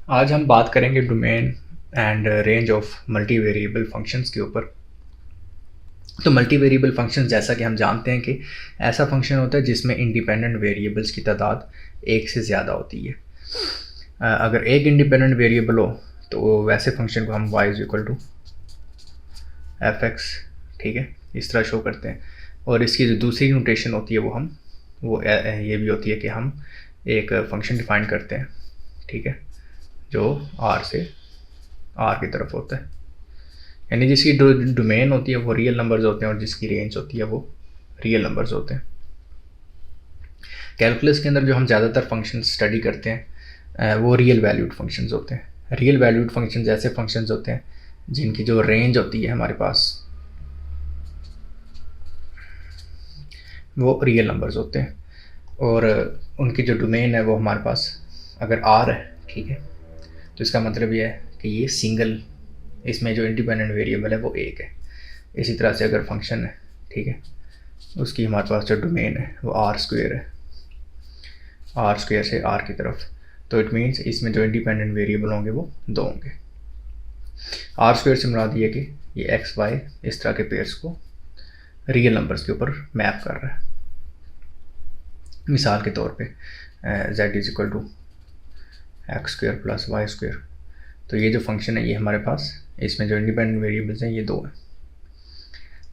आज हम बात करेंगे domain and range of multi variable functions के ऊपर। तो मल्टी वेरिएबल फंक्शंस, जैसा कि हम जानते हैं कि ऐसा फंक्शन होता है जिसमें इंडिपेंडेंट वेरिएबल्स की तादाद एक से ज़्यादा होती है। अगर एक इंडिपेंडेंट वेरिएबल हो तो वैसे फंक्शन को हम y is equal to f x, ठीक है, इस तरह शो करते हैं। और इसकी जो दूसरी नोटेशन होती है वो ये भी होती है कि हम एक फंक्शन डिफाइन करते हैं, ठीक है, जो r से r की तरफ होता है, यानी जिसकी डोमेन होती है वो रियल नंबर्स होते हैं और जिसकी रेंज होती है वो रियल नंबर्स होते हैं। कैलकुलस के अंदर जो हम ज़्यादातर फंक्शन स्टडी करते हैं वो रियल वैल्यूड फंक्शंस होते हैं। रियल वैल्यूड फंक्शंस ऐसे फंक्शंस होते हैं जिनकी जो रेंज होती है हमारे पास वो रियल नंबर्स होते हैं, और उनकी जो डोमेन है वो हमारे पास अगर r है, ठीक है, तो इसका मतलब ये है कि ये सिंगल, इसमें जो इंडिपेंडेंट वेरिएबल है वो एक है। इसी तरह से अगर फंक्शन है, ठीक है, उसकी हमारे पास जो डोमेन है वो r स्क्वेयर है, r स्क्वेयर से r की तरफ, तो इट मीन्स इसमें जो इंडिपेंडेंट वेरिएबल होंगे वो दो होंगे। r स्क्वेयर से मुराद ये कि ये एक्स वाई इस तरह के पेयर्स को रियल नंबर्स के ऊपर मैप कर रहा है। मिसाल के तौर पे z is equal to x square plus y square, तो ये जो फंक्शन है ये हमारे पास, इसमें जो इंडिपेंडेंट वेरिएबल्स हैं ये दो हैं,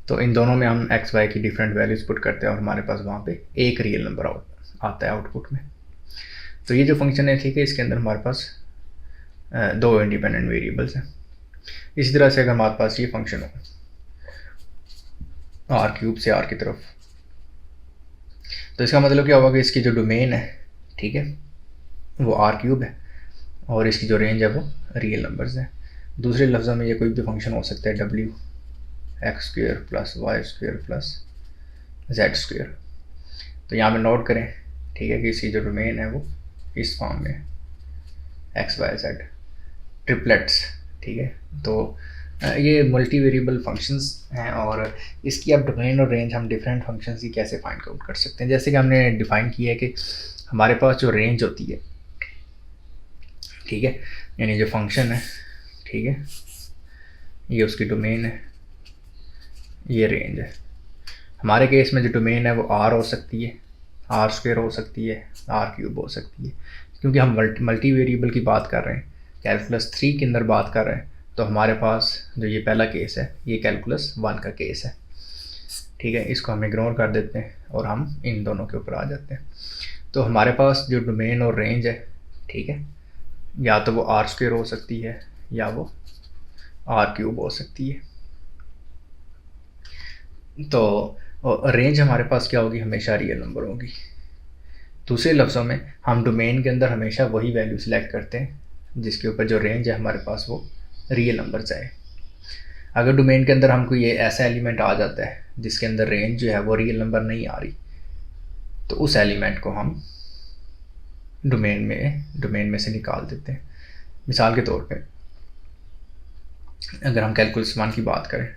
तो इन दोनों में हम एक्स वाई की डिफरेंट वैल्यूज़ पुट करते हैं और हमारे पास वहाँ पे एक रियल नंबर आता है आउटपुट में। तो ये जो फंक्शन है, ठीक है, इसके अंदर हमारे पास दो इंडिपेंडेंट वेरिएबल्स हैं। इसी तरह से अगर हमारे पास ये फंक्शन हो आर क्यूब से आर की तरफ, तो इसका मतलब क्या होगा कि इसकी जो डोमेन है, ठीक है, वो आर क्यूब है और इसकी जो रेंज है वो रियल नंबर्स है। दूसरे लफ्ज़ों में ये कोई भी फंक्शन हो सकता है डब्ल्यू x square plus y square plus z square. तो यहाँ पे नोट करें, ठीक है, कि इसकी जो डोमेन है वो इस फॉर्म में एक्स वाई जेड ट्रिपलेट्स, ठीक है। तो ये मल्टी वेरिएबल फंक्शंस हैं और इसकी अब डोमेन और रेंज हम डिफरेंट फंक्शंस की कैसे फाइंड आउट कर सकते हैं। जैसे कि हमने डिफ़ाइन किया है कि हमारे पास जो रेंज होती है, ठीक है, यानी जो फंक्शन है, ठीक है, ये उसकी डोमेन है, ये रेंज है। हमारे केस में जो डोमेन है वो r हो सकती है, r स्क्वेयर हो सकती है, r क्यूब हो सकती है, क्योंकि हम मल्टी वेरिएबल की बात कर रहे हैं, कैलकुलस 3 के अंदर बात कर रहे हैं। तो हमारे पास जो ये पहला केस है ये कैलकुलस 1 का केस है, ठीक है, इसको हम इग्नोर कर देते हैं और हम इन दोनों के ऊपर आ जाते हैं। तो हमारे पास जो डोमेन और रेंज है, ठीक है, या तो वो r स्क्वेयर हो सकती है या वो r क्यूब हो सकती है। तो रेंज हमारे पास क्या होगी, हमेशा रियल नंबर होगी। दूसरे लफ्ज़ों में हम डोमेन के अंदर हमेशा वही वैल्यू सिलेक्ट करते हैं जिसके ऊपर जो रेंज है हमारे पास वो रियल नंबर है। अगर डोमेन के अंदर हमको ये ऐसा एलिमेंट आ जाता है जिसके अंदर रेंज जो है वो रियल नंबर नहीं आ रही, तो उस एलिमेंट को हम डोमेन में से निकाल देते हैं। मिसाल के तौर पे अगर हम कैलकुलस 1 की बात करें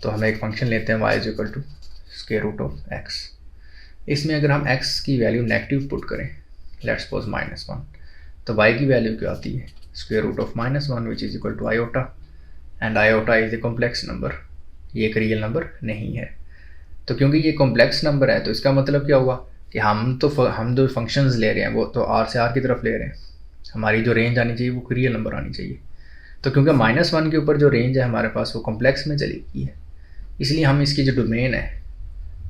तो हम एक फंक्शन लेते हैं y is equal to square root of x। इसमें अगर हम x की वैल्यू नेगेटिव पुट करें, लेट्स सपोज -1, तो y की वैल्यू क्या आती है, square root of -1 which is equal to iota, and iota is a complex number, ये एक रियल नंबर नहीं है। तो क्योंकि ये कॉम्प्लेक्स नंबर है तो इसका मतलब क्या हुआ कि हम जो फंक्शंस ले रहे हैं वो तो r से r की तरफ ले रहे हैं, हमारी जो रेंज आनी चाहिए वो रियल नंबर आनी चाहिए। तो क्योंकि -1 के ऊपर जो रेंज है हमारे पास वो कॉम्प्लेक्स में चली गई है, इसलिए हम इसकी जो डोमेन है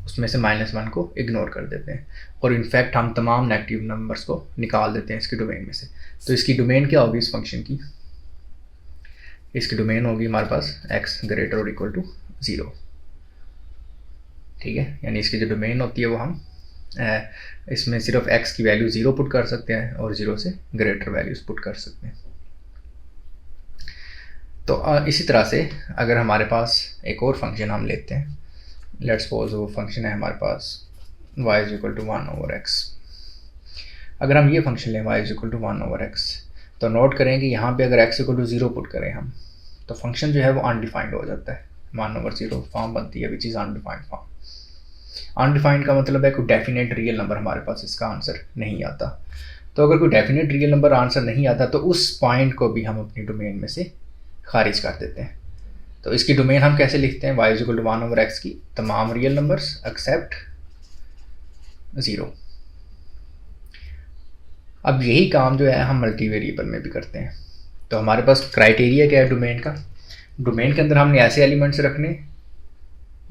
उसमें से -1 को इग्नोर कर देते हैं और इनफैक्ट हम तमाम नेगेटिव नंबर्स को निकाल देते हैं इसकी डोमेन में से। तो इसकी डोमेन क्या होगी इस फंक्शन की, इसकी डोमेन होगी हमारे पास x ग्रेटर और इक्वल टू 0, ठीक है, यानी इसकी जो डोमेन होती है वो हम इसमें सिर्फ x की वैल्यू 0 पुट कर सकते हैं और 0 से ग्रेटर वैल्यूज़ पुट कर सकते हैं। तो इसी तरह से अगर हमारे पास एक और फंक्शन हम लेते हैं, लेट्स सपोज वो फंक्शन है हमारे पास y is equal to 1/x। अगर हम ये फंक्शन लें y is equal to 1/x, तो नोट करें कि यहाँ पे अगर x इक्वल टू 0 पुट करें हम, तो फंक्शन जो है वो अनडिफाइंड हो जाता है, 1/0 फॉर्म बनती है which is undefined form. Undefined का मतलब है कोई डेफिनेट रियल नंबर हमारे पास इसका आंसर नहीं आता। तो अगर कोई डेफिनेट रियल नंबर आंसर नहीं आता तो उस पॉइंट को भी हम अपनी डोमेन में से खारिज कर देते हैं। तो इसकी डोमेन हम कैसे लिखते हैं, y = 1/x की तमाम रियल नंबर्स एक्सेप्ट 0। अब यही काम जो है हम मल्टी वेरिएबल में भी करते हैं। तो हमारे पास क्राइटेरिया क्या है डोमेन का, डोमेन के अंदर हमने ऐसे एलिमेंट्स रखने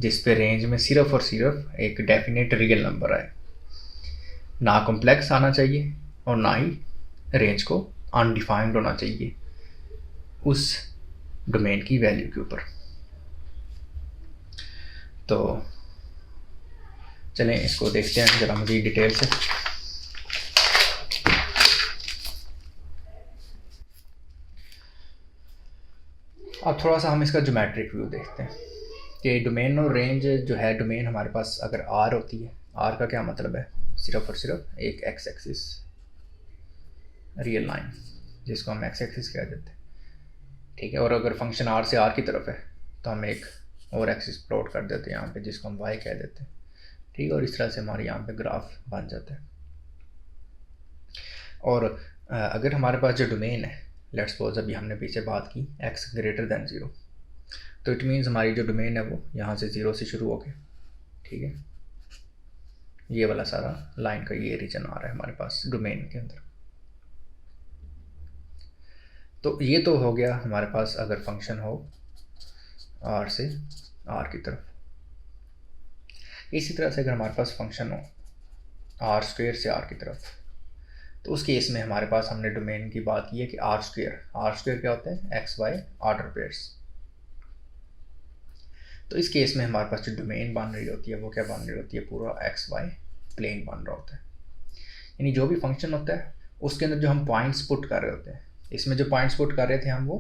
जिस पे रेंज में सिर्फ और सिर्फ एक डेफिनेट रियल नंबर आए, ना कॉम्प्लेक्स आना चाहिए और ना ही रेंज को अनडिफाइंड होना चाहिए उस डोमेन की वैल्यू के ऊपर। तो चलें इसको देखते हैं जरा मज़ीद डिटेल से। अब थोड़ा सा हम इसका ज्योमेट्रिक व्यू देखते हैं कि डोमेन और रेंज जो है, डोमेन हमारे पास अगर आर होती है, आर का क्या मतलब है, सिर्फ और सिर्फ एक एक्स एक्सिस रियल लाइन जिसको हम एक्स एक्सिस कह देते हैं, ठीक है। और अगर फंक्शन आर से आर की तरफ है तो हम एक और एक्सिस प्लॉट कर देते हैं यहाँ पे जिसको हम वाई कह देते हैं, ठीक है। और इस तरह से हमारे यहाँ पे ग्राफ बन जाता है। और अगर हमारे पास जो डोमेन है, लेट्स सपोज अभी हमने पीछे बात की x > 0, तो इट मीन्स हमारी जो डोमेन है वो यहाँ से 0 से शुरू होके, ठीक है, ये वाला सारा लाइन का ये रीजन आ रहा है हमारे पास डोमेन के अंदर। तो ये तो हो गया हमारे पास अगर फंक्शन हो r से r की तरफ। इसी तरह से अगर हमारे पास फंक्शन हो r² से r की तरफ, तो उस केस में हमारे पास हमने डोमेन की बात की है कि r² क्या होता है, एक्स वाई ऑर्डर पेयर्स। तो इस केस में हमारे पास जो डोमेन बन रही होती है वो क्या बन रही होती है, पूरा एक्स वाई प्लेन बन रहा होता है। यानी जो भी फंक्शन होता है उसके अंदर जो हम पॉइंट्स पुट कर रहे होते हैं, इसमें जो पॉइंट्स पुट कर रहे थे हम वो,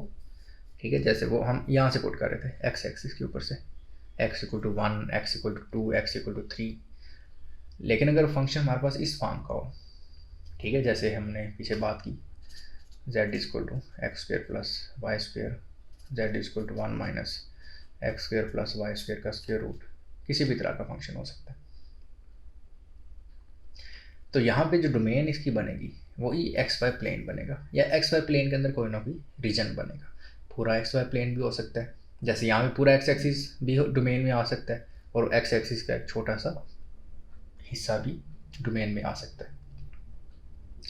ठीक है, जैसे वो हम यहाँ से पुट कर रहे थे एक्स एक्सिस के ऊपर से x = 1, x = 2, x = 3। लेकिन अगर फंक्शन हमारे पास इस फॉर्म का हो, ठीक है, जैसे हमने पीछे बात की z = x² + y², z = 1 - x² + y² का स्क्वायर रूट, किसी भी तरह का फंक्शन हो सकता है। तो यहाँ पे जो डोमेन इसकी बनेगी वो ही एक्स वाई प्लेन बनेगा, या एक्स वाई प्लेन के अंदर कोई ना कोई रीजन बनेगा। पूरा एक्स वाई प्लेन भी हो सकता है, जैसे यहाँ पे पूरा एक्स एक्सिस भी डोमेन में आ सकता है, और एक्स एक्सिस का एक छोटा सा हिस्सा भी डोमेन में आ सकता है।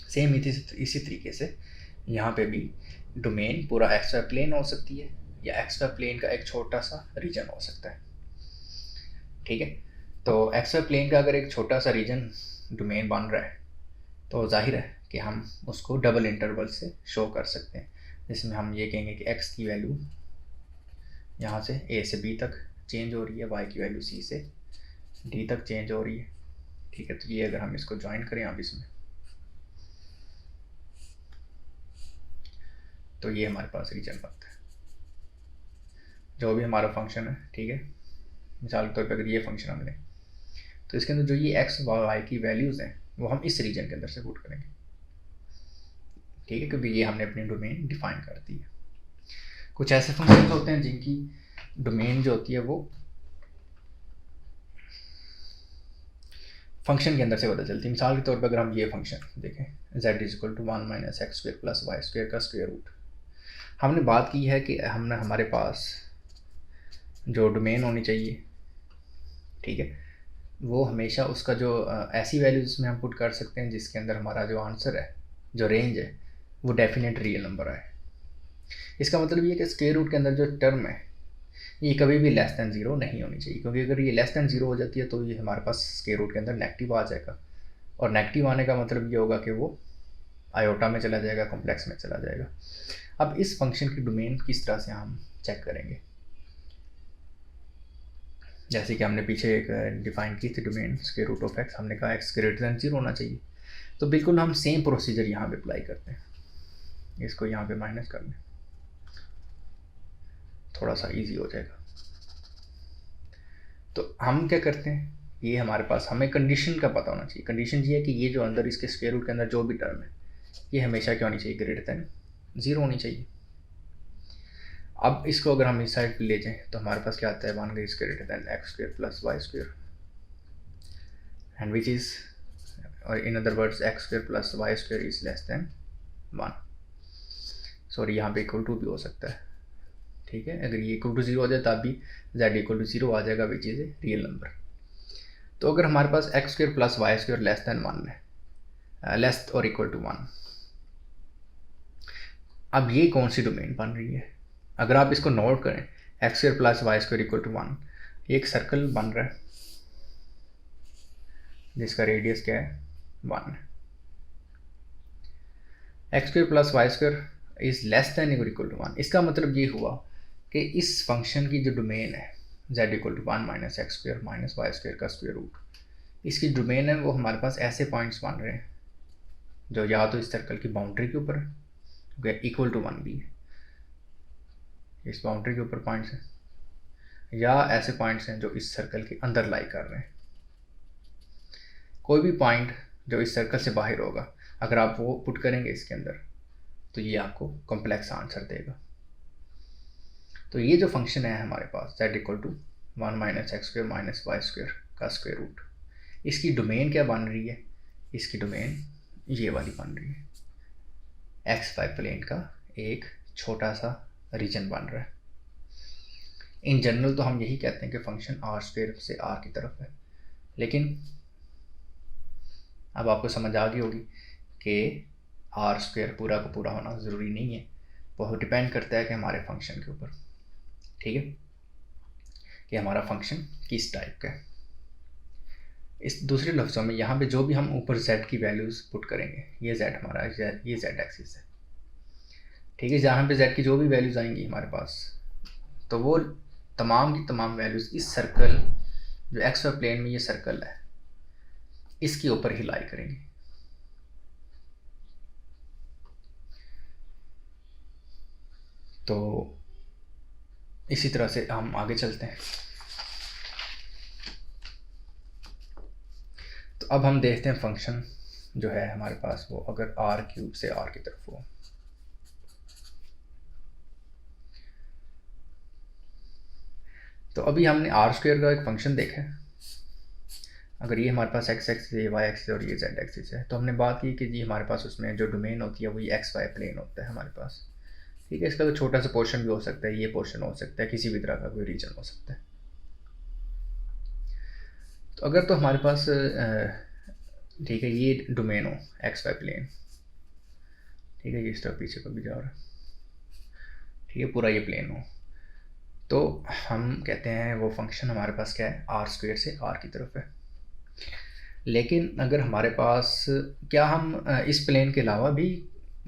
सेम इसी तरीके से यहाँ पे भी डोमेन पूरा एक्स वाई प्लेन हो सकती है, या एक्स वाई प्लेन का एक छोटा सा रीजन हो सकता है, ठीक है। तो एक्स वाई प्लेन का अगर एक छोटा सा रीजन डोमेन बन रहा है तो जाहिर है कि हम उसको डबल इंटरवल से शो कर सकते हैं, जिसमें हम ये कहेंगे कि x की वैल्यू यहाँ से a से b तक चेंज हो रही है, y की वैल्यू c से d तक चेंज हो रही है, ठीक है। तो ये अगर हम इसको ज्वाइन करें अब इसमें, तो ये हमारे पास रीजन बनता है। जो भी हमारा फंक्शन है, ठीक है, मिसाल के तौर पर अगर ये फंक्शन हमने, तो इसके अंदर जो ये x y की वैल्यूज़ हैं वो हम इस रीजन के अंदर से पुट करेंगे, ठीक है, क्योंकि ये हमने अपनी डोमेन डिफाइन कर दी है। कुछ ऐसे फंक्शन होते हैं जिनकी डोमेन जो होती है वो फंक्शन के अंदर से पता चलती है। मिसाल के तौर पर अगर हम ये फंक्शन देखें z = 1 - x² + y² का स्क्वायर रूट, हमने बात की है कि हमने हमारे पास जो डोमेन होनी चाहिए, ठीक है, वो हमेशा उसका जो ऐसी वैल्यूज में हम पुट कर सकते हैं जिसके अंदर हमारा जो आंसर है, जो रेंज है, वो डेफिनेट रियल नंबर आए। इसका मतलब ये कि स्क्वायर रूट के अंदर जो टर्म है ये कभी भी लेस दैन 0 नहीं होनी चाहिए, क्योंकि अगर ये लेस दैन 0 हो जाती है तो ये हमारे पास स्क्वायर रूट के अंदर नेगेटिव आ जाएगा, और नेगेटिव आने का मतलब ये होगा कि वो आयोटा में चला जाएगा, कॉम्प्लेक्स में चला जाएगा। अब इस फंक्शन की डोमेन किस तरह से हम चेक करेंगे, जैसे कि हमने पीछे एक डिफाइन की थी domain square root of x, हमने कहा x > 0 होना चाहिए। तो बिल्कुल हम सेम प्रोसीजर यहाँ पे अप्लाई करते हैं, इसको यहाँ पे माइनस कर लें, थोड़ा सा इजी हो जाएगा। तो हम क्या करते हैं, ये हमारे पास हमें कंडीशन का पता होना चाहिए। कंडीशन ये है कि ये जो अंदर इसके स्क्वायर रूट के अंदर जो भी टर्म है ये हमेशा क्या होनी चाहिए, > 0 होनी चाहिए। अब इसको अगर हम इस साइड पे ले जाएं तो हमारे पास क्या आता है, 1 x² + y² and which is और in other words x square plus y square is less than 1। Sorry, यहाँ पे इक्वल टू भी हो सकता है, ठीक है। अगर ये इक्वल टू 0 हो जाए तब भी z इक्वल टू 0 आ जाएगा, which is a real number. तो अगर हमारे पास x square plus y square less than 1 है, लेस और इक्वल टू 1, अब ये कौन सी डोमेन बन रही है? अगर आप इसको नोट करें, x square plus y square equal to 1, एक सर्कल बन रहा है जिसका रेडियस क्या है 1 है। X square plus y square is less than equal to 1, इसका मतलब ये हुआ कि इस फंक्शन की जो डोमेन है z equal to 1 minus x square minus y square का स्क्वायर रूट, इसकी डोमेन है वो हमारे पास ऐसे पॉइंट्स बन रहे हैं जो या तो इस सर्कल की बाउंड्री के ऊपर है, इक्वल टू 1 भी है, इस बाउंड्री के ऊपर पॉइंट्स हैं, या ऐसे पॉइंट्स हैं जो इस सर्कल के अंदर लाई कर रहे हैं। कोई भी पॉइंट जो इस सर्कल से बाहर होगा, अगर आप वो पुट करेंगे इसके अंदर, तो ये आपको कॉम्प्लेक्स आंसर देगा। तो ये जो फंक्शन है हमारे पास z equal to 1 minus x square minus y square का स्क्वायर रूट, इसकी डोमेन क्या बन रही है? इसकी डोमेन ये वाली बन रही है, एक्स वाई प्लेन का एक छोटा सा रीजन बन रहा है। इन जनरल तो हम यही कहते हैं कि फंक्शन आर स्क्वायर से आर की तरफ है, लेकिन अब आपको समझ आ गई होगी कि आर स्क्वायर पूरा का पूरा होना ज़रूरी नहीं है, वो डिपेंड करता है कि हमारे फंक्शन के ऊपर, ठीक है, कि हमारा फंक्शन किस टाइप का है। इस दूसरे लफ्ज़ों में यहाँ पे जो भी हम ऊपर z की वैल्यूज़ पुट करेंगे, ये z हमारा ये z एक्सिस है, ठीक है। जहाँ पे z की जो भी वैल्यूज़ आएंगी हमारे पास, तो वो तमाम की तमाम वैल्यूज़ इस सर्कल जो एक्स वाई प्लेन में ये सर्कल है इसके ऊपर ही लाई करेंगे। तो इसी तरह से हम आगे चलते हैं। तो अब हम देखते हैं फंक्शन जो है हमारे पास वो अगर आर क्यूब से आर की तरफ हो, तो अभी हमने आर स्क्वायर का एक फंक्शन देखा है। अगर ये हमारे पास एक्स एक्सिस है, वाई एक्सिस और ये जेड एक्सिस है, तो हमने बात की कि जी हमारे पास उसमें जो डोमेन होती है वही एक्स वाई प्लेन होता है हमारे पास, ठीक है। इसका तो छोटा सा पोर्शन भी हो सकता है, ये पोर्शन हो सकता है, किसी भी तरह का कोई रीजन हो सकता है। तो अगर तो हमारे पास ठीक है ये डोमेन हो एक्स वाई प्लेन, ठीक है, ये इस तरह पीछे को भी जा रहा है, ठीक है, पूरा ये प्लेन हो, तो हम कहते हैं वो फंक्शन हमारे पास क्या है, आर स्क्वायर से आर की तरफ है। लेकिन अगर हमारे पास, क्या हम इस प्लेन के अलावा भी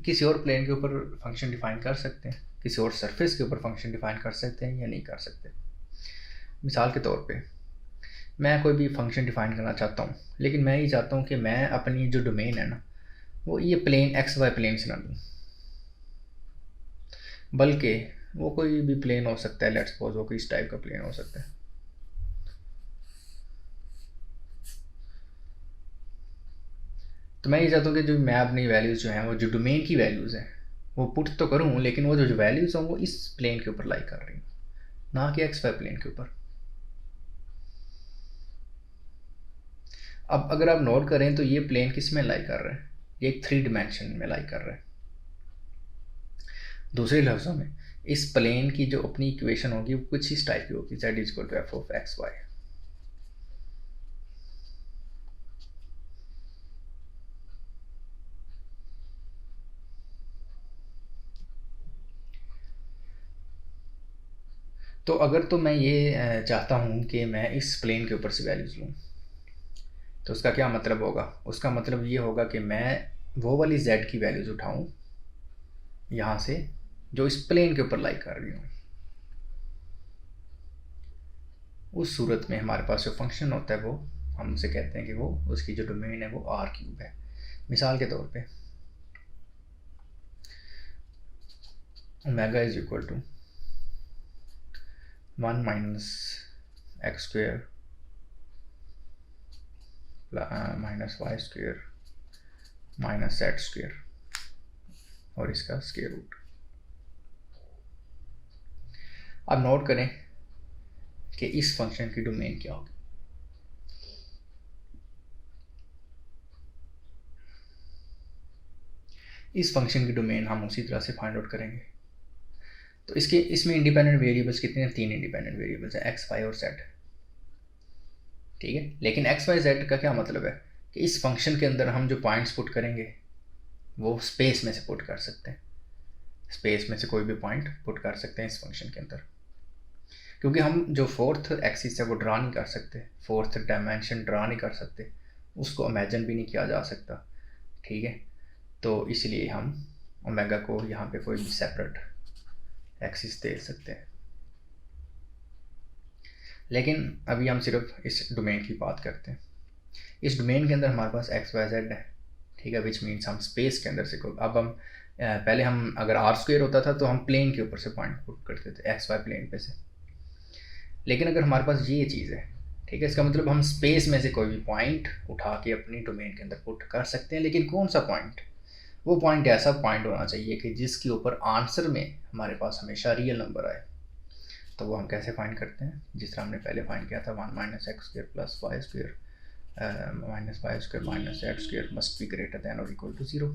किसी और प्लेन के ऊपर फंक्शन डिफाइन कर सकते हैं, किसी और सरफेस के ऊपर फंक्शन डिफाइन कर सकते हैं या नहीं कर सकते? मिसाल के तौर पे मैं कोई भी फंक्शन डिफाइन करना चाहता हूँ, लेकिन मैं ये चाहता हूँ कि मैं अपनी जो डोमेन है ना वो ये प्लेन एक्स वाई प्लेन से ना लूँ, बल्कि वो कोई भी प्लेन हो सकता है, लेट्स सपोज वो कोई इस टाइप का प्लेन हो सकता है। तो मैं ये चाहता हूँ कि जो मैं अपनी वैल्यूज़ जो हैं वो जो डोमेन की वैल्यूज़ हैं वो पुट तो करूँ, लेकिन वो जो वैल्यूज़ हों वो इस प्लेन के ऊपर लाई कर रही हूँ, ना कि एक्स वाई प्लेन के ऊपर। अब अगर आप नोट करें तो ये प्लेन किस में लाई कर रहा है, ये एक 3 डिमेंशन में लाई कर रहा है। दूसरे लफ्ज़ों में इस प्लेन की जो अपनी इक्वेशन होगी वो कुछ इस टाइप की होगी, z equal to f of x y. तो अगर तो मैं ये चाहता हूँ कि मैं इस प्लेन के ऊपर से वैल्यूज़ लूँ, तो उसका क्या मतलब होगा? उसका मतलब ये होगा कि मैं वो वाली z की वैल्यूज़ उठाऊँ यहाँ से जो इस प्लेन के ऊपर लाई कर रही हूँ। उस सूरत में हमारे पास जो फंक्शन होता है वो हम उसे कहते हैं कि वो उसकी जो डोमेन है वो आर क्यूब है। मिसाल के तौर पे omega is equal to 1 minus x square minus y square minus z square और इसका स्क्वायर रूट। अब नोट करें कि इस फंक्शन की डोमेन क्या होगी। इस फंक्शन की डोमेन हम उसी तरह से फाइंड आउट करेंगे। तो इसमें इंडिपेंडेंट वेरिएबल्स कितने हैं? 3 इंडिपेंडेंट वेरिएबल्स हैं, एक्स, वाई और जेड। ठीक है, लेकिन एक्स वाई जेड का क्या मतलब है कि इस फंक्शन के अंदर हम जो पॉइंट्स पुट करेंगे वो स्पेस में से पुट कर सकते हैं, स्पेस में से कोई भी पॉइंट पुट कर सकते हैं इस फंक्शन के अंदर, क्योंकि हम जो फोर्थ एक्सिस है वो ड्रा नहीं कर सकते, फोर्थ डायमेंशन ड्रा नहीं कर सकते, उसको इमेजिन भी नहीं किया जा सकता। ठीक है, तो इसलिए हम ओमेगा को यहाँ पे कोई भी सेपरेट एक्सिस दे सकते हैं। लेकिन अभी हम सिर्फ इस डोमेन की बात करते हैं। इस डोमेन के अंदर हमारे पास एक्स वाई जेड है, ठीक है, विच मीन्स हम स्पेस के अंदर से को अब हम पहले हम अगर आर स्क्वायर होता था तो हम प्लेन के ऊपर से पॉइंट पुट करते थे, एक्स वाई प्लेन पे से। लेकिन अगर हमारे पास ये चीज़ है, ठीक है, इसका मतलब हम स्पेस में से कोई भी पॉइंट उठा के अपनी डोमेन के अंदर पुट कर सकते हैं। लेकिन कौन सा पॉइंट? वो पॉइंट ऐसा पॉइंट होना चाहिए कि जिसके ऊपर आंसर में हमारे पास हमेशा रियल नंबर आए। तो वो हम कैसे फाइंड करते हैं? जिस तरह हमने पहले फाइंड किया था, 1 minus x square plus y square minus y square minus x square must be greater than और इक्वल टू 0।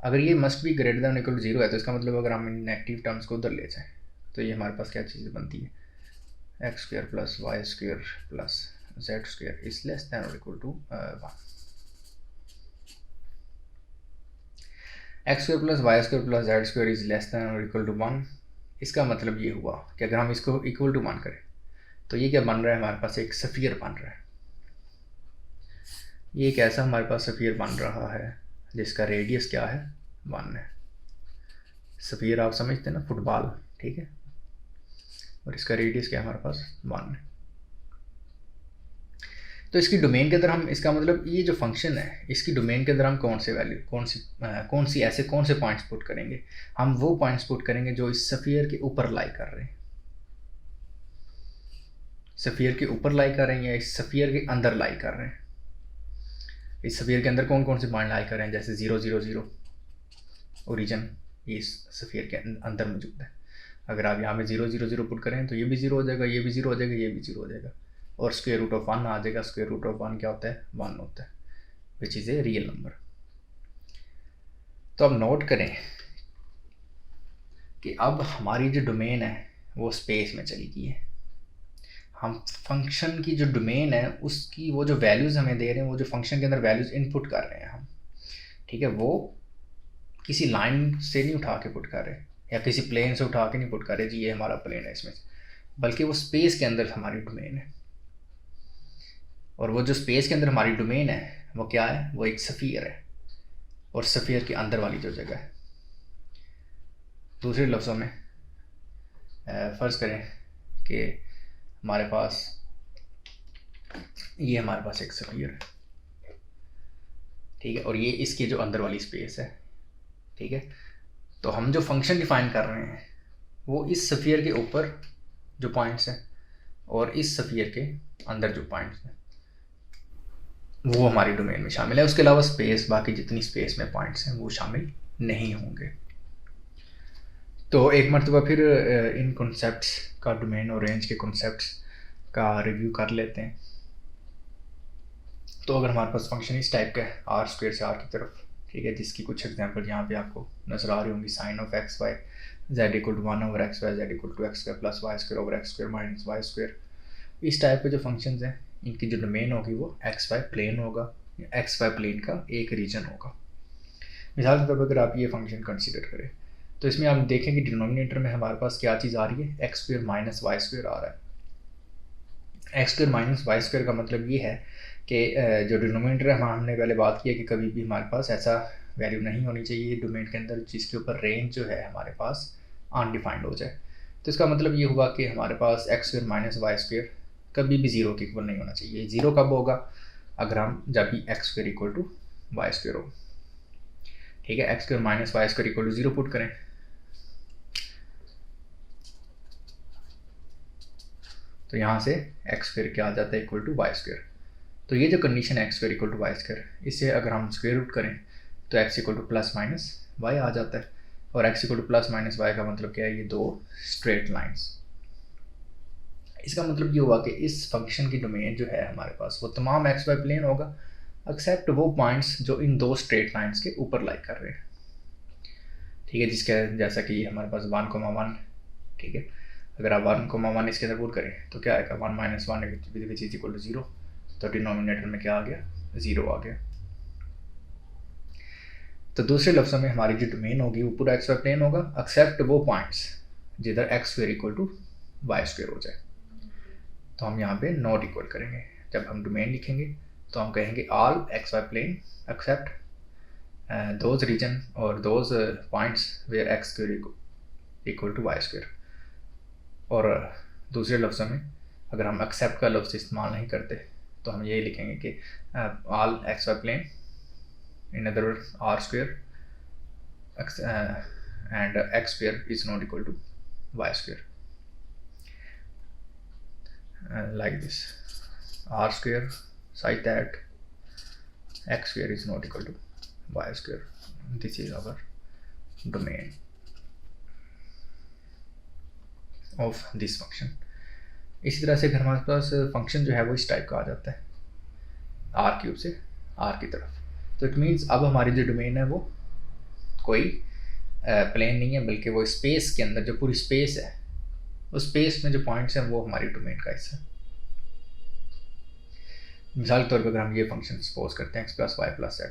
अगर ये must be greater than equal to 0 है तो इसका मतलब अगर हम इन नेगेटिव टर्म्स को उधर ले जाएं तो ये हमारे पास क्या चीज़ बनती है? X square plus y square plus z square is less than और equal to 1। X square plus y square plus z square is less than और इक्वल टू 1। इसका मतलब ये हुआ कि अगर हम इसको इक्वल टू 1 करें तो ये क्या बन रहा है? हमारे पास एक सफ़ियर बन रहा है। ये एक ऐसा हमारे पास सफ़ियर बन रहा है जिसका रेडियस क्या है? 1 है। सफ़ियर आप समझते हैं ना, फुटबॉल, ठीक है, और इसका रेडियस क्या है हमारे पास? 1 है। तो इसकी डोमेन के अंदर हम, इसका मतलब ये जो फंक्शन है इसकी डोमेन के अंदर हम कौन से वैल्यू, कौन से पॉइंट्स पुट करेंगे? हम वो पॉइंट्स पुट करेंगे जो इस सफ़ियर के ऊपर लाई कर रहे हैं। सफ़ियर के ऊपर लाई कर रहे हैं या इस सफ़ियर के अंदर लाई कर रहे हैं? इस सफ़ियर के अंदर कौन कौन से पॉइंट लाई कर रहे हैं? जैसे 0 0 0 ओरिजिन इस सफ़ियर के अंदर मौजूद है। अगर आप यहाँ पे 0 0 0 पुट करें तो ये भी 0 हो जाएगा, ये भी 0 हो जाएगा, ये भी 0 हो जाएगा, और स्क्वायर रूट ऑफ 1 आ जाएगा। स्क्वायर रूट ऑफ 1 क्या होता है? 1 होता है, विच इज़ ए रियल नंबर। तो अब नोट करें कि अब हमारी जो डोमेन है वो स्पेस में चली गई है। हम फंक्शन की जो डोमेन है उसकी वो जो वैल्यूज़ हमें दे रहे हैं, वो जो फंक्शन के अंदर वैल्यूज़ इनपुट कर रहे हैं हम, ठीक है, वो किसी लाइन से नहीं उठा के पुट कर रहे या किसी प्लेन से उठा के नहीं पुट कर रहे जी ये हमारा प्लेन है इसमें, बल्कि वो स्पेस के अंदर हमारी डोमेन है। और वो जो स्पेस के अंदर हमारी डोमेन है वो क्या है? वो एक सफ़ियर है, और सफ़ियर के अंदर वाली जो जगह है, दूसरे लफ्ज़ों में फ़र्ज़ करें कि हमारे पास ये हमारे पास एक सफ़ियर है, ठीक है, और ये इसके जो अंदर वाली स्पेस है, ठीक है। तो हम जो फंक्शन डिफाइन कर रहे हैं वो इस सफ़ियर के ऊपर जो पॉइंट्स हैं और इस सफ़ियर के अंदर जो पॉइंट्स हैं वो हमारी डोमेन में शामिल है। उसके अलावा स्पेस, बाकी जितनी स्पेस में पॉइंट्स हैं वो शामिल नहीं होंगे। तो एक मरतबा फिर इन कॉन्सेप्ट्स का, डोमेन और रेंज के कॉन्सेप्ट्स का रिव्यू कर लेते हैं। तो अगर हमारे पास फंक्शन इस टाइप का है, आर स्क्वायर से आर की तरफ, ठीक है, जिसकी कुछ एग्जांपल यहाँ पे आपको नजर आ रही होंगी, sine of x y z equal to 1 over x y z equal to x square plus y square over x square minus y square. इस टाइप के जो फंक्शंस हैं इनकी जो डोमेन होगी वो एक्स वाई प्लेन होगा, एक्स वाई प्लेन का एक रीजन होगा। मिसाल के तौर पर अगर आप ये फंक्शन कंसिडर करें तो इसमें आप देखें कि डिनोमिनेटर में हमारे पास क्या चीज़ आ रही है? X square minus y square आ रहा है। X square minus y square का मतलब ये है कि जो डिनोमिनेटर है, हमने पहले बात की है कि कभी भी हमारे पास ऐसा वैल्यू नहीं होनी चाहिए डोमेन के अंदर जिसके ऊपर रेंज जो है हमारे पास अनडिफाइंड हो जाए। तो इसका मतलब ये हुआ कि हमारे पास x square minus y square कभी भी 0 के इक्वल नहीं होना चाहिए। 0 कब होगा? अगर हम जब भी x square equal to y square हो, ठीक है, x square minus y square equal to 0 put करें तो यहाँ से एक्स स्क्वायर क्या आ जाता है? Equal to y square. तो ये जो कंडीशन है x square equal to y square, इसे अगर हम स्क्वायर रूट करें तो x equal to plus minus y आ जाता है। और x equal to plus minus y का मतलब क्या है? ये दो स्ट्रेट लाइंस। इसका मतलब ये हुआ कि इस फंक्शन की डोमेन जो है हमारे पास वो तमाम एक्स वाई प्लेन होगा एक्सेप्ट वो पॉइंट्स जो इन दो स्ट्रेट लाइंस के ऊपर लाई कर रहे हैं, ठीक है, जिसके जैसा कि हमारे पास 1,1, ठीक है। अगर आप 1,1 इसके अंदर पुट करें तो क्या आएगा, 1 - 1 विच इज इक्वल टू 0, तो डिनोमिनेटर में क्या आ गया, 0 आ गया। तो दूसरे लफ्ज़ों में हमारी जो डोमेन होगी वो पूरा एक्स वाई प्लेन होगा, एक्सेप्ट वो पॉइंट्स जिधर x square equal to y square हो जाए। तो हम यहाँ पे नॉट इक्वल करेंगे, जब हम डोमेन लिखेंगे तो हम कहेंगे all x y plane except those region और those points where x square equal to y square. और दूसरे लफ्ज़ों में अगर हम एक्सेप्ट का लफ्ज़ इस्तेमाल नहीं करते तो हम ये लिखेंगे कि all x y plane, in other words r square and x square is not equal to y square, like this, r square such that x square is not equal to y square. This is our domain of this function. इसी तरह से अगर हमारे पास function जो है वो इस type का आ जाता है r³ से r की तरफ, तो इट मीन्स अब हमारी जो डोमेन है वो कोई प्लेन नहीं है, बल्कि वो स्पेस के अंदर जो पूरी स्पेस है उस स्पेस में जो पॉइंट्स हैं वो हमारी डोमेन का हिस्सा है। मिसाल के तौर पर अगर हम ये फंक्शन सपोज करते हैं x + y + z,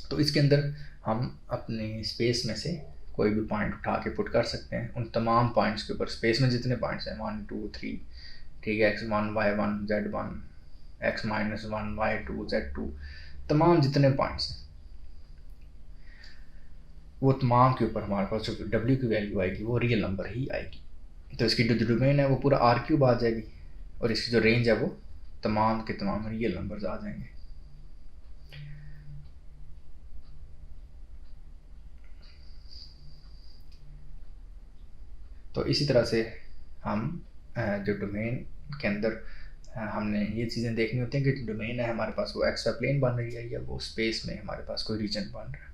तो इसके अंदर हम अपनी स्पेस में से कोई भी पॉइंट उठा के पुट कर सकते हैं। उन तमाम पॉइंट्स के ऊपर स्पेस में जितने पॉइंट्स हैं 1 2 3, ठीक है, x1 y1 z1 x - 1 y2 z2, तमाम जितने पॉइंट्स हैं वो तमाम के ऊपर हमारे पास जो w की वैल्यू आएगी वो रियल नंबर ही आएगी। तो इसकी जो डोमेन है वो पूरा r³ आ जाएगी और इसकी जो रेंज है वो तमाम के तमाम रियल नंबर्स आ जाएंगे। तो इसी तरह से हम जो डोमेन के अंदर हमने ये चीज़ें देखनी होती हैं कि डोमेन है हमारे पास वो एक्स वाई प्लेन बन रही है या वो स्पेस में हमारे पास कोई रीजन बन रहा है।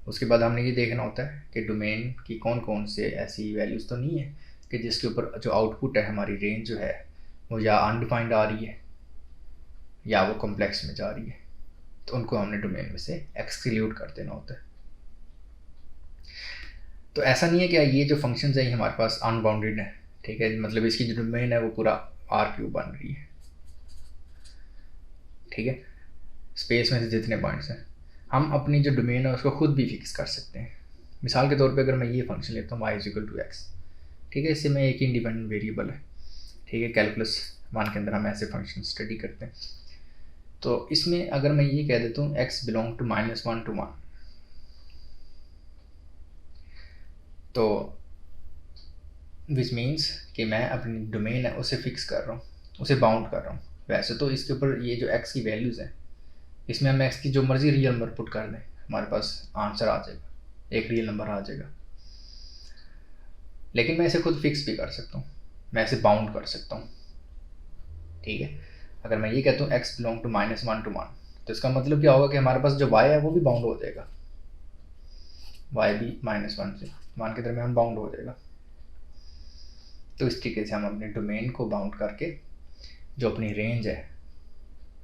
उसके बाद हमने ये देखना होता है कि डोमेन की कौन कौन से ऐसी वैल्यूज़ तो नहीं है कि जिसके ऊपर जो आउटपुट है हमारी रेंज जो है वो या अनडिफाइंड आ रही है या वो कॉम्प्लेक्स में जा रही है, तो उनको हमने डोमेन में से एक्सक्लूड कर देना होता है। तो ऐसा नहीं है कि ये जो फंक्शंस है हमारे पास अनबाउंडेड है, ठीक है, मतलब इसकी जो डोमेन है वो पूरा r³ बन रही है, ठीक है, स्पेस में से जितने पॉइंट्स हैं हम अपनी जो डोमेन है उसको खुद भी फिक्स कर सकते हैं। मिसाल के तौर पे अगर मैं ये फंक्शन लेता हूँ y = x, ठीक है, इससे मैं एक इंडिपेंडेंट वेरिएबल है, ठीक है, कैलकुलस 1 के अंदर हम ऐसे फंक्शन स्टडी करते हैं। तो इसमें अगर मैं ये कह देता हूँ x belong to -1 to 1, तो विच मीन्स कि मैं अपनी डोमेन है उसे फिक्स कर रहा हूँ, उसे बाउंड कर रहा हूँ। वैसे तो इसके ऊपर ये जो x की वैल्यूज़ हैं इसमें हम x की जो मर्जी रियल नंबर पुट कर दें हमारे पास आंसर आ जाएगा, एक रियल नंबर आ जाएगा। लेकिन मैं इसे खुद फिक्स भी कर सकता हूँ, मैं इसे बाउंड कर सकता हूँ, ठीक है। अगर मैं ये कहता हूँ x belong to -1 to 1, तो इसका मतलब क्या होगा कि हमारे पास जो y है वो भी बाउंड हो जाएगा, y भी -1 से 1 के दरमियान बाउंड हो जाएगा। तो इस तरीके से हम अपने डोमेन को बाउंड करके जो अपनी रेंज है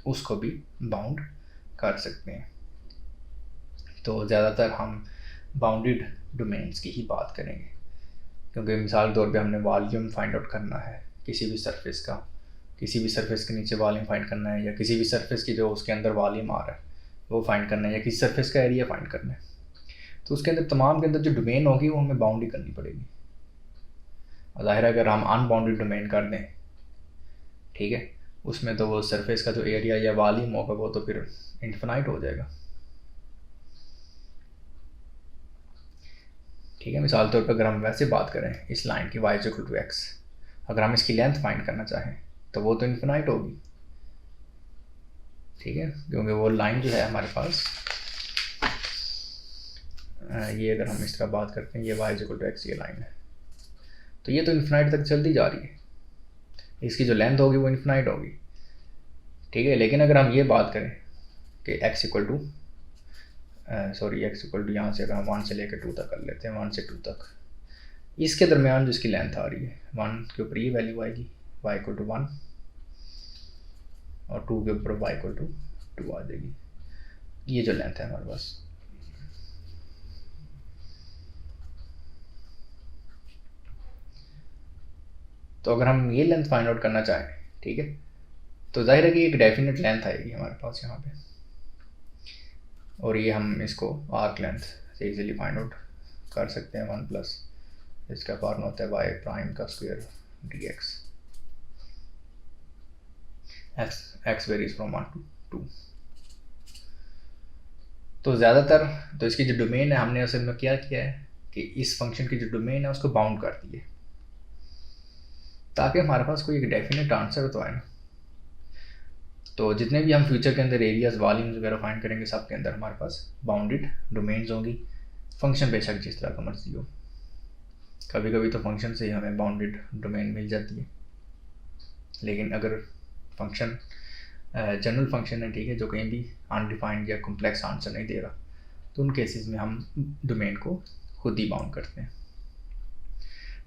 उसको भी बाउंड कर सकते हैं। तो ज़्यादातर हम बाउंडेड डोमेन्स की ही बात करेंगे, क्योंकि मिसाल के तौर पे हमने वॉल्यूम फाइंड आउट करना है किसी भी सरफेस का, किसी भी सरफेस के नीचे वॉल्यूम फाइंड करना है, या किसी भी सरफेस की जो उसके अंदर वॉल्यूम आ रहा है वो फाइंड करना है, या किसी सरफेस का एरिया फाइंड करना है, तो उसके अंदर तमाम के अंदर जो डोमेन होगी वो हमें बाउंड ही करनी पड़ेगी। और ज़ाहिर है अगर हम अनबाउंडेड डोमेन कर दें, ठीक है, उसमें तो वो सरफेस का जो एरिया या वॉल्यूम होगा वो तो फिर इन्फिनाइट हो जाएगा, ठीक है। मिसाल तौर पर अगर हम वैसे बात करें इस लाइन की y = x, अगर हम इसकी लेंथ फाइंड करना चाहें तो वो तो इन्फिनाइट होगी, ठीक है, क्योंकि वो लाइन जो है हमारे पास ये अगर हम इस तरह बात करते हैं ये y = x ये लाइन है, तो ये तो इन्फिनाइट तक चलती जा रही है, इसकी जो लेंथ होगी वो इन्फिनाइट होगी, ठीक है। लेकिन अगर हम ये बात करें कि x = यहाँ से अगर हम 1 से लेकर 2 तक कर लेते हैं, 1 से 2 तक, इसके दरमियान जो इसकी लेंथ आ रही है 1 के ऊपर ये वैल्यू आएगी y = 1 और 2 के ऊपर y इक्वल टू 2 आ जाएगी। ये जो लेंथ है हमारे पास। तो अगर हम ये लेंथ फाइंड आउट करना चाहें, ठीक है, तो जाहिर है कि एक डेफिनेट लेंथ आएगी हमारे पास यहाँ पे, और ये हम इसको आर्क लेंथ से इजीली फाइंड आउट कर सकते हैं। 1 प्लस इसका फॉर्मूला होता है वाई प्राइम का square D x, x varies from 1 to 2। तो ज़्यादातर तो इसकी जो डोमेन है हमने उसे में क्या किया है कि इस फंक्शन की जो डोमेन है उसको बाउंड कर दिए, ताकि हमारे पास कोई एक डेफिनेट आंसर तो आए ना। तो जितने भी हम फ्यूचर के अंदर एरियाज वॉल्यूम्स वगैरह फाइंड करेंगे, सब के अंदर हमारे पास बाउंडेड डोमेन्स होंगी। फंक्शन बेशक जिस तरह का मर्जी हो, कभी कभी तो फंक्शन से ही हमें बाउंडेड डोमेन मिल जाती है, लेकिन अगर फंक्शन जनरल फंक्शन है, ठीक है, जो कहीं भी अनडिफाइंड या कॉम्प्लेक्स आंसर नहीं दे रहा, तो उन केसेस में हम डोमेन को खुद ही बाउंड करते हैं।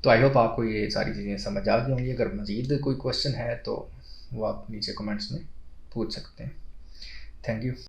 तो आई होप आपको ये सारी चीज़ें समझ आ गई होंगी। अगर मज़ीद कोई क्वेश्चन है तो वो आप नीचे कमेंट्स में पूछ सकते हैं। Thank you.